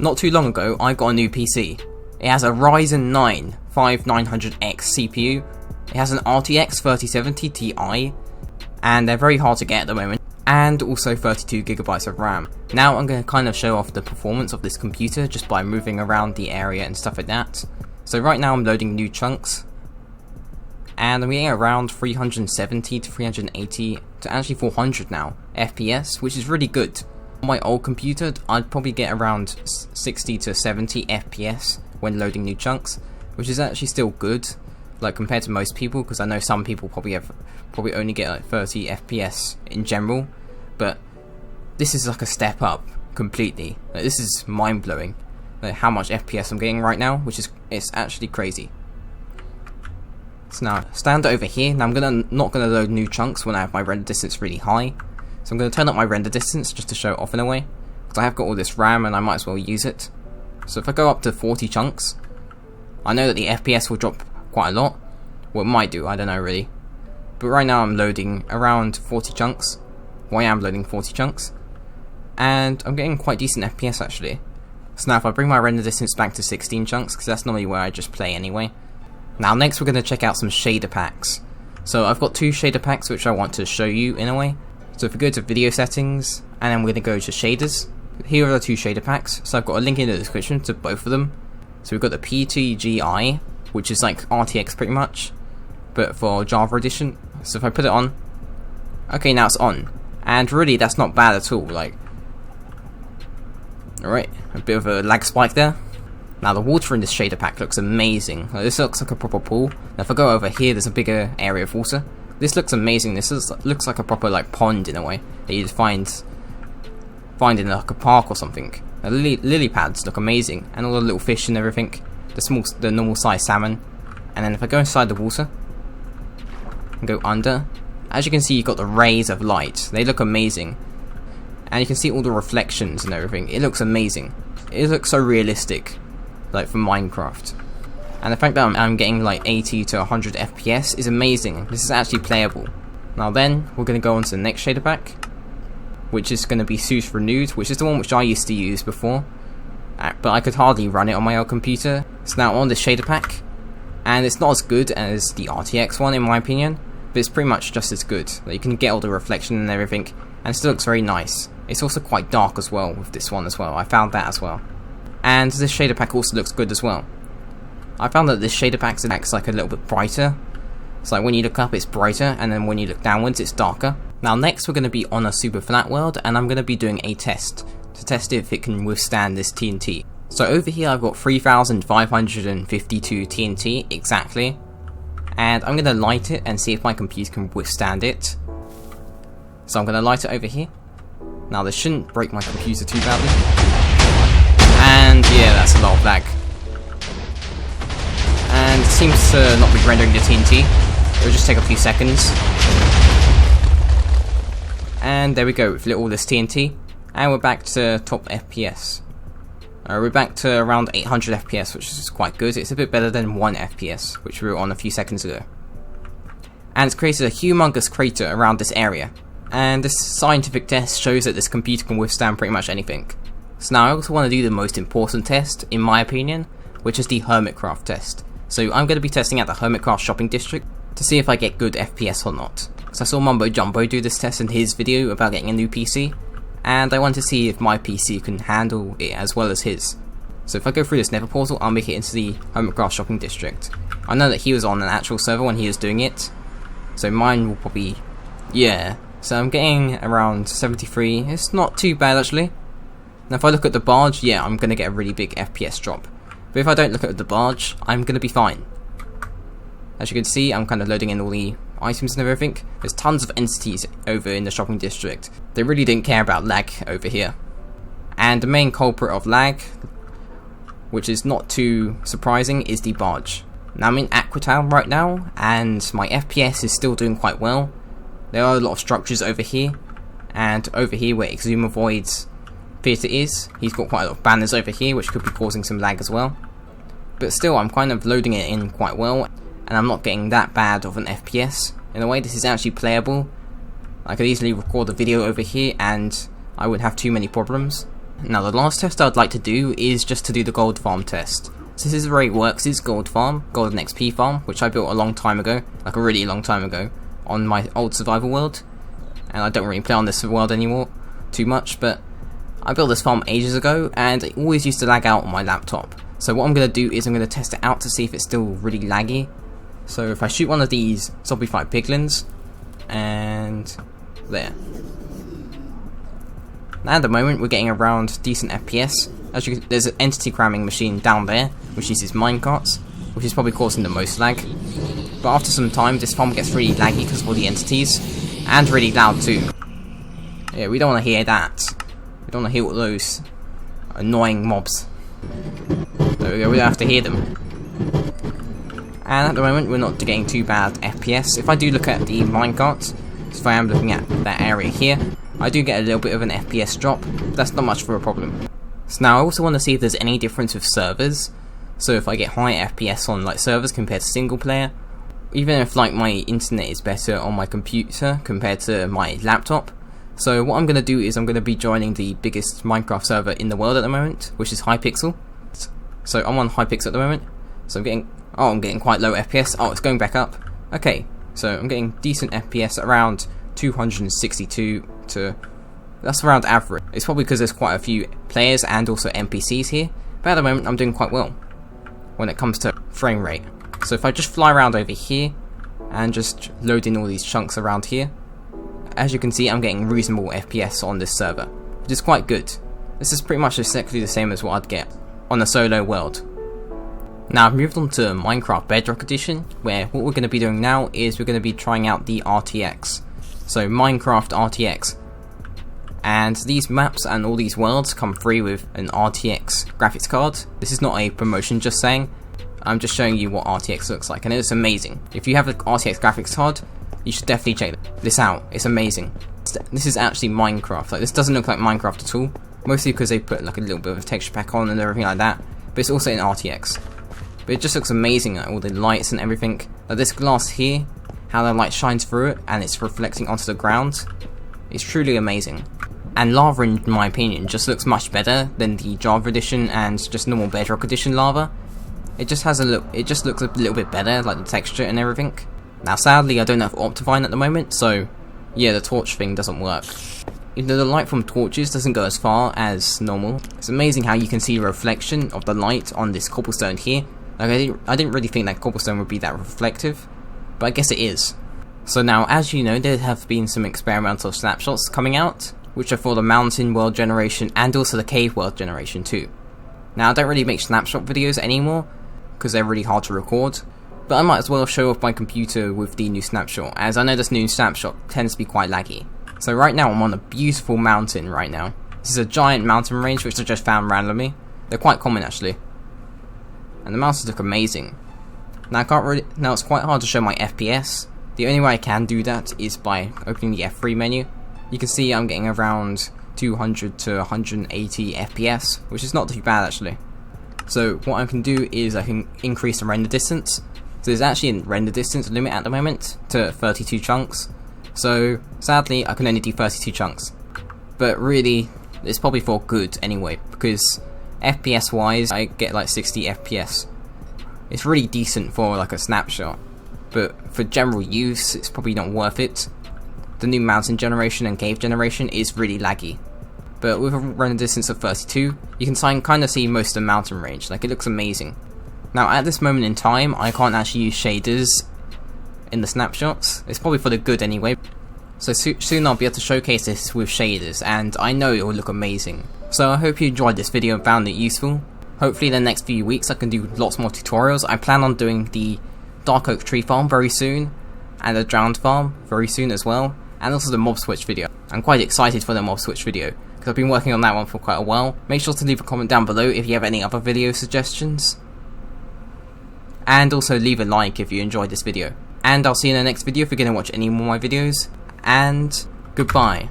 not too long ago, I got a new PC. It has a Ryzen 9 5900X CPU, it has an RTX 3070 Ti, and they're very hard to get at the moment, and also 32GB of RAM. Now I'm going to kind of show off the performance of this computer just by moving around the area and stuff like that. So right now I'm loading new chunks, and I'm getting around 370 to 380 to actually 400 now FPS, which is really good. On my old computer, I'd probably get around 60 to 70 FPS when loading new chunks, which is actually still good, like compared to most people, because I know some people probably only get like 30 FPS in general, but this is like a step up completely. Like, this is mind blowing, like how much FPS I'm getting right now, which is it's actually crazy. So now stand over here. Now I'm not gonna load new chunks when I have my render distance really high. So I'm going to turn up my render distance just to show it off in a way, because I have got all this RAM and I might as well use it. So if I go up to 40 chunks, I know that the FPS will drop quite a lot. Well, it might do, I don't know really. But right now I'm loading around 40 chunks. Well, I am loading 40 chunks. And I'm getting quite decent FPS actually. So now if I bring my render distance back to 16 chunks, because that's normally where I just play anyway. Now next we're going to check out some shader packs. So I've got two shader packs which I want to show you in a way. So if we go to video settings, and then we're going to go to shaders, here are the two shader packs. So I've got a link in the description to both of them. So we've got the PTGI, which is like RTX pretty much, but for Java edition. So if I put it on, okay, now it's on, and really that's not bad at all. Like, alright, a bit of a lag spike there. Now the water in this shader pack looks amazing. Like, this looks like a proper pool. Now if I go over here, there's a bigger area of water. This looks amazing. This looks like a proper like pond in a way that you'd find in like a park or something. The lily pads look amazing, and all the little fish and everything. The normal size salmon. And then if I go inside the water and go under, as you can see, you've got the rays of light. They look amazing, and you can see all the reflections and everything. It looks amazing. It looks so realistic, like from Minecraft. And the fact that I'm getting like 80 to 100 FPS is amazing. This is actually playable. Now then, we're going to go on to the next shader pack, which is going to be SUSE Renewed, which is the one which I used to use before, but I could hardly run it on my old computer. So now on this shader pack, and it's not as good as the RTX one in my opinion, but it's pretty much just as good. Like, you can get all the reflection and everything, and it still looks very nice. It's also quite dark as well with this one as well. I found that as well. And this shader pack also looks good as well. I found that this shader pack acts like a little bit brighter. It's like when you look up it's brighter, and then when you look downwards it's darker. Now next we're going to be on a super flat world, and I'm going to be doing a test to test if it can withstand this TNT. So over here I've got 3552 TNT exactly, and I'm going to light it and see if my computer can withstand it. So I'm going to light it over here. Now this shouldn't break my computer too badly. And yeah, that's a lot of lag. And it seems to not be rendering the TNT. It'll just take a few seconds. And there we go, we've lit all this TNT. And we're back to top FPS. We're back to around 800 FPS, which is quite good. It's a bit better than 1 FPS, which we were on a few seconds ago. And it's created a humongous crater around this area. And this scientific test shows that this computer can withstand pretty much anything. So now I also want to do the most important test, in my opinion, which is the Hermitcraft test. So I'm going to be testing out the Hermitcraft shopping district to see if I get good FPS or not. So I saw Mumbo Jumbo do this test in his video about getting a new PC, and I want to see if my PC can handle it as well as his. So if I go through this nether portal, I'll make it into the Hermitcraft shopping district. I know that he was on an actual server when he was doing it, so mine will probably, yeah. So I'm getting around 73, it's not too bad actually. Now if I look at the barge, yeah, I'm going to get a really big FPS drop. But if I don't look at the barge, I'm going to be fine. As you can see, I'm kind of loading in all the items and everything. There's tons of entities over in the shopping district. They really didn't care about lag over here. And the main culprit of lag, which is not too surprising, is the barge. Now I'm in Aquatown right now, and my FPS is still doing quite well. There are a lot of structures over here, and over here where Exuma Void's theatre is, he's got quite a lot of banners over here, which could be causing some lag as well. But still, I'm kind of loading it in quite well, and I'm not getting that bad of an FPS. In a way, this is actually playable. I could easily record a video over here, and I wouldn't have too many problems. Now the last test I'd like to do is just to do the gold farm test. So this is where it works, is gold farm, golden XP farm, which I built a long time ago, like a really long time ago, on my old survival world. And I don't really play on this world anymore too much, but I built this farm ages ago and it always used to lag out on my laptop. So what I'm going to do is I'm going to test it out to see if it's still really laggy. So if I shoot one of these zombie-fight piglins, and there. Now at the moment we're getting around decent FPS. As you can, there's an entity cramming machine down there, which uses minecarts, which is probably causing the most lag. But after some time this farm gets really laggy because of all the entities, and really loud too. Yeah, we don't want to hear that. We don't want to hear all those annoying mobs. There we go, we don't have to hear them. And at the moment we're not getting too bad FPS. If I do look at the minecart, if I am looking at that area here, I do get a little bit of an FPS drop, but that's not much for a problem. So now I also want to see if there's any difference with servers. So if I get high FPS on like servers compared to single player, even if like my internet is better on my computer compared to my laptop. So what I'm going to do is I'm going to be joining the biggest Minecraft server in the world at the moment, which is Hypixel. So I'm on Hypixel at the moment. So I'm getting quite low FPS. Oh, it's going back up. Okay, so I'm getting decent FPS around 262 to... That's around average. It's probably because there's quite a few players and also NPCs here. But at the moment I'm doing quite well when it comes to frame rate. So if I just fly around over here and just load in all these chunks around here, as you can see I'm getting reasonable FPS on this server, which is quite good. This is pretty much exactly the same as what I'd get on a solo world. Now I've moved on to Minecraft Bedrock Edition, where what we're going to be doing now is we're going to be trying out the RTX. So Minecraft RTX. And these maps and all these worlds come free with an RTX graphics card. This is not a promotion, just saying. I'm just showing you what RTX looks like, and it's amazing. If you have an RTX graphics card, you should definitely check this out. It's amazing. This is actually Minecraft. Like, this doesn't look like Minecraft at all, mostly because they put like a little bit of a texture pack on and everything like that. But it's also in RTX. But it just looks amazing, like all the lights and everything. Like this glass here, how the light shines through it and it's reflecting onto the ground. It's truly amazing. And lava, in my opinion, just looks much better than the Java edition and just normal Bedrock edition lava. It just has a look. It just looks a little bit better, like the texture and everything. Now, sadly, I don't have Optifine at the moment, so yeah, the torch thing doesn't work. Even though the light from torches doesn't go as far as normal, it's amazing how you can see a reflection of the light on this cobblestone here. Like I didn't really think that cobblestone would be that reflective, but I guess it is. So now, as you know, there have been some experimental snapshots coming out, which are for the mountain world generation and also the cave world generation too. Now, I don't really make snapshot videos anymore, because they're really hard to record, but I might as well show off my computer with the new snapshot, as I know this new snapshot tends to be quite laggy. So right now I'm on a beautiful mountain right now. This is a giant mountain range which I just found randomly. They're quite common actually. And the mountains look amazing. Now it's quite hard to show my FPS. The only way I can do that is by opening the F3 menu. You can see I'm getting around 200 to 180 FPS, which is not too bad actually. So what I can do is I can increase the render distance. So there's actually a render distance limit at the moment to 32 chunks. So sadly I can only do 32 chunks. But really it's probably for good anyway, because FPS wise I get like 60 FPS. It's really decent for like a snapshot, but for general use it's probably not worth it. The new mountain generation and cave generation is really laggy. But with a render distance of 32, you can kind of see most of the mountain range, like it looks amazing. Now at this moment in time, I can't actually use shaders in the snapshots. It's probably for the good anyway. So soon I'll be able to showcase this with shaders, and I know it will look amazing. So I hope you enjoyed this video and found it useful. Hopefully in the next few weeks I can do lots more tutorials. I plan on doing the Dark Oak Tree Farm very soon, and the Drowned Farm very soon as well, and also the Mob Switch video. I'm quite excited for the Mob Switch video, because I've been working on that one for quite a while. Make sure to leave a comment down below if you have any other video suggestions. And also leave a like if you enjoyed this video. And I'll see you in the next video if you're going to watch any more of my videos. And goodbye.